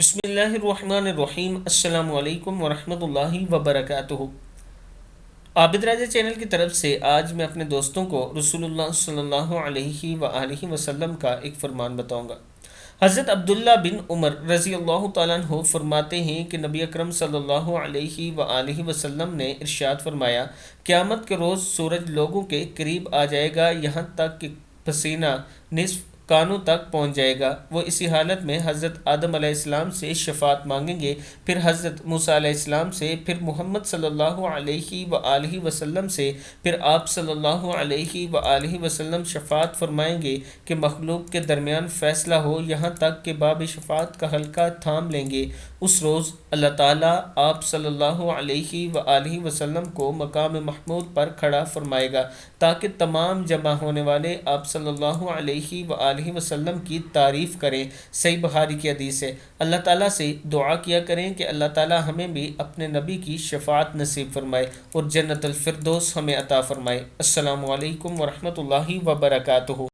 بسم اللہ الرحمن الرحیم۔ السلام علیکم ورحمۃ اللہ وبرکاتہ۔ عابد راجہ چینل کی طرف سے آج میں اپنے دوستوں کو رسول اللہ صلی اللہ علیہ وآلہ وسلم کا ایک فرمان بتاؤں گا۔ حضرت عبداللہ بن عمر رضی اللہ تعالیٰ عنہ فرماتے ہیں کہ نبی اکرم صلی اللہ علیہ وآلہ وسلم نے ارشاد فرمایا، قیامت کے روز سورج لوگوں کے قریب آ جائے گا، یہاں تک کہ پسینہ نصف کانوں تک پہنچ جائے گا۔ وہ اسی حالت میں حضرت آدم علیہ السلام سے شفاعت مانگیں گے، پھر حضرت موسیٰ علیہ السلام سے، پھر محمد صلی اللہ علیہ وآلہ وسلم سے، پھر آپ صلی اللہ علیہ وآلہ وسلم شفاعت فرمائیں گے کہ مخلوق کے درمیان فیصلہ ہو، یہاں تک کہ باب شفاعت کا حلقہ تھام لیں گے۔ اس روز اللہ تعالیٰ آپ صلی اللہ علیہ وآلہ وسلم کو مقام محمود پر کھڑا فرمائے گا تاکہ تمام جمع ہونے والے آپ صلی اللہ علیہ وآلہ وسلم کی تعریف کریں۔ صحیح بخاری کی حدیث ہے۔ اللہ تعالیٰ سے دعا کیا کریں کہ اللہ تعالیٰ ہمیں بھی اپنے نبی کی شفاعت نصیب فرمائے اور جنت الفردوس ہمیں عطا فرمائے۔ السلام علیکم ورحمۃ اللہ وبرکاتہ۔